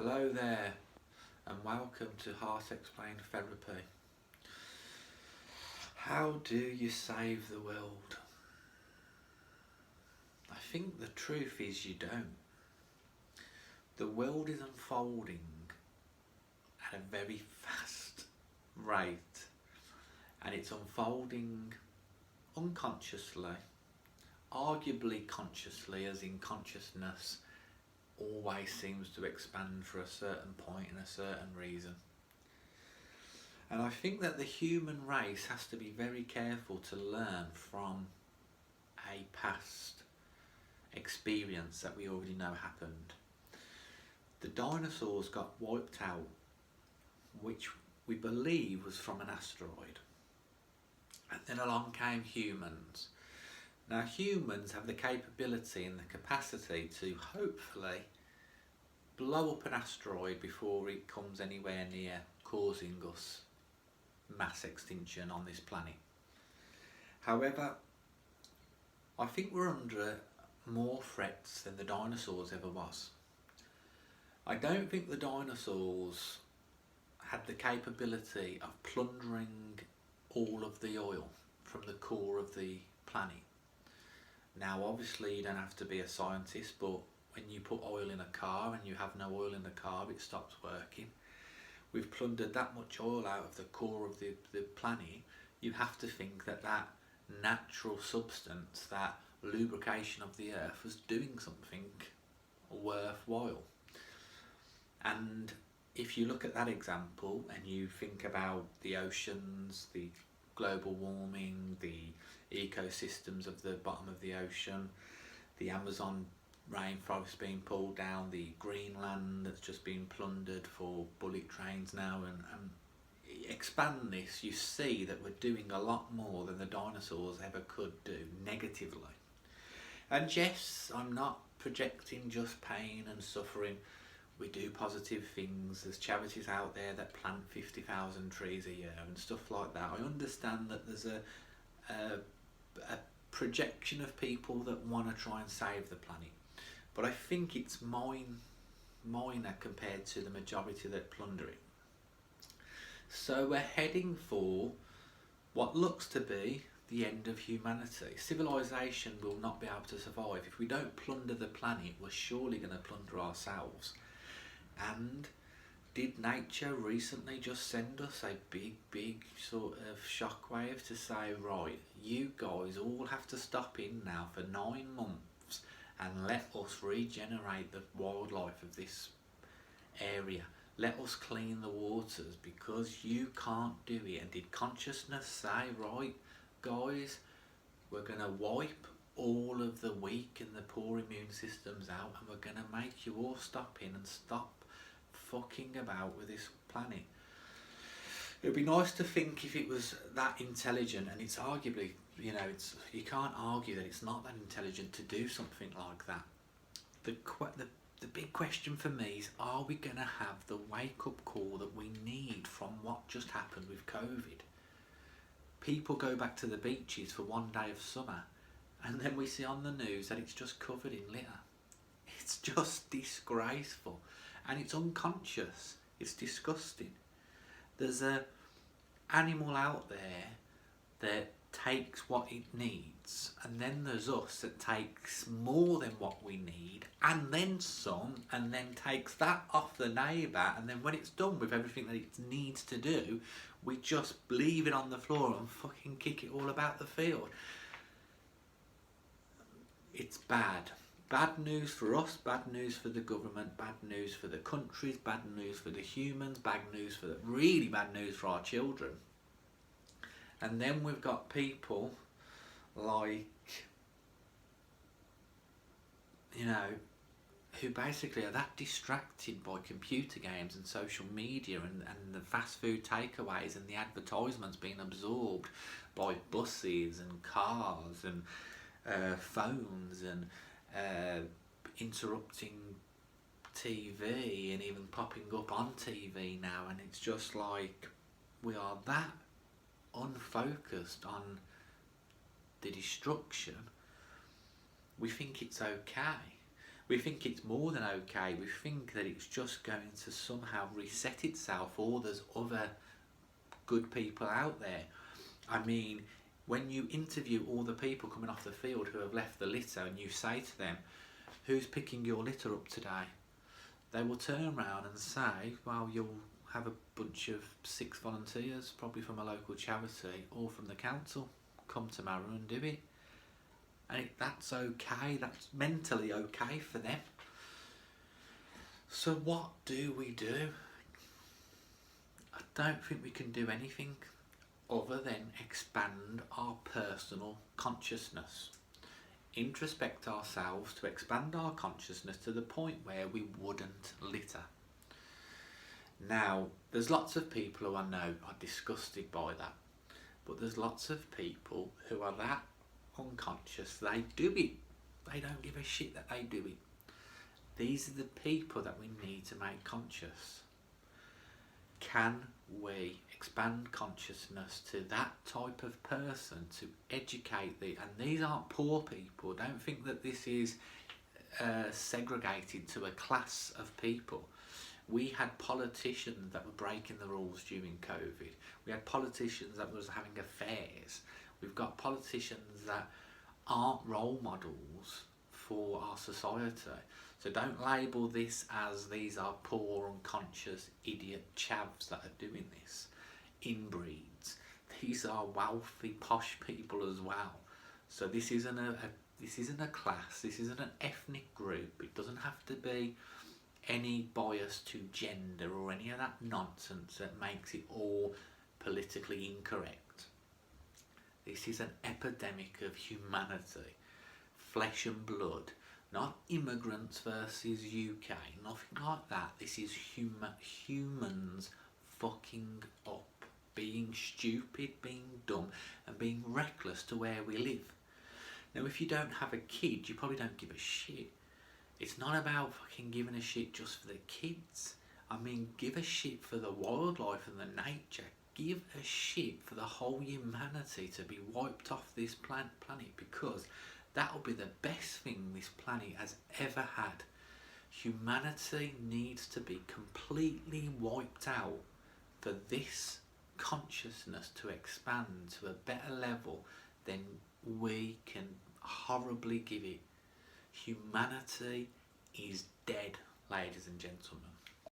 Hello there, and welcome to Heart Explained Therapy. How do you save the world? I think the truth is you don't. The world is unfolding at a very fast rate, and it's unfolding unconsciously, arguably consciously, as in consciousness always seems to expand for a certain point and a certain reason. And I think that the human race has to be very careful to learn from a past experience that we already know happened. The dinosaurs got wiped out, which we believe was from an asteroid. And then along came humans. Now humans have the capability and the capacity to hopefully blow up an asteroid before it comes anywhere near causing us mass extinction on this planet. However, I think we're under more threats than the dinosaurs ever was. I don't think the dinosaurs had the capability of plundering all of the oil from the core of the planet. Now obviously you don't have to be a scientist, but when you put oil in a car and you have no oil in the car, it stops working. We've plundered that much oil out of the core of the planet. You have to think that that natural substance, that lubrication of the earth, was doing something worthwhile. And if you look at that example and you think about the oceans, the global warming, the ecosystems of the bottom of the ocean, the Amazon rainforest being pulled down, the Greenland that's just been plundered for bullet trains now, and expand this, you see that we're doing a lot more than the dinosaurs ever could do negatively. And yes, I'm not projecting just pain and suffering. We do positive things. There's charities out there that plant 50,000 trees a year and stuff like that. I understand that there's a projection of people that want to try and save the planet, but I think it's minor compared to the majority that plunder it. So we're heading for what looks to be the end of humanity. Civilization will not be able to survive. If we don't plunder the planet, we're surely going to plunder ourselves. And did nature recently just send us a big sort of shockwave to say, right, you guys all have to stop in now for 9 months and let us regenerate the wildlife of this area. Let us clean the waters because you can't do it. And did consciousness say, right guys, we're going to wipe all of the weak and the poor immune systems out, and we're going to make you all stop in and stop fucking about with this planet. It would be nice to think if it was that intelligent, and it's arguably, you can't argue that it's not that intelligent to do something like that. The big question for me is, are we going to have the wake-up call that we need from what just happened with COVID? People go back to the beaches for one day of summer, and then we see on the news that it's just covered in litter. It's just disgraceful, and it's unconscious. It's disgusting. There's an animal out there that takes what it needs, and then there's us that takes more than what we need, and then some, and then takes that off the neighbour, and then when it's done with everything that it needs to do, we just leave it on the floor and fucking kick it all about the field. It's bad. Bad news for us, bad news for the government, bad news for the countries, bad news for the humans, really bad news for our children. And then we've got people like, who basically are that distracted by computer games and social media and the fast food takeaways and the advertisements being absorbed by buses and cars and phones and interrupting TV and even popping up on TV now, and it's just like we are that unfocused on the destruction. We think it's okay. We think it's more than okay. We think that it's just going to somehow reset itself, or there's other good people out there. I mean, when you interview all the people coming off the field who have left the litter and you say to them, who's picking your litter up today? They will turn around and say, well, you'll have a bunch of 6 volunteers, probably from a local charity or from the council, come tomorrow and do it. And that's okay, that's mentally okay for them. So what do we do? I don't think we can do anything other than expand our personal consciousness. Introspect ourselves to expand our consciousness to the point where we wouldn't litter. Now, there's lots of people who I know are disgusted by that, but there's lots of people who are that unconscious, they do it. They don't give a shit that they do it. These are the people that we need to make conscious. Can we expand consciousness to that type of person to educate the, and these aren't poor people, don't think that this is segregated to a class of people. We had politicians that were breaking the rules during COVID. We had politicians that was having affairs. We've got politicians that aren't role models for our society. So don't label this as these are poor, unconscious, idiot chavs that are doing this. Inbreeds. These are wealthy, posh people as well. So this isn't a class. This isn't an ethnic group. It doesn't have to be any bias to gender or any of that nonsense that makes it all politically incorrect. This is an epidemic of humanity, flesh and blood, not immigrants versus UK, nothing like that. This is humans fucking up, being stupid, being dumb, and being reckless to where we live. Now, if you don't have a kid, you probably don't give a shit. It's not about fucking giving a shit just for the kids. I mean, give a shit for the wildlife and the nature. Give a shit for the whole humanity to be wiped off this planet, because that'll be the best thing this planet has ever had. Humanity needs to be completely wiped out for this consciousness to expand to a better level than we can horribly give it. Humanity is dead, ladies and gentlemen.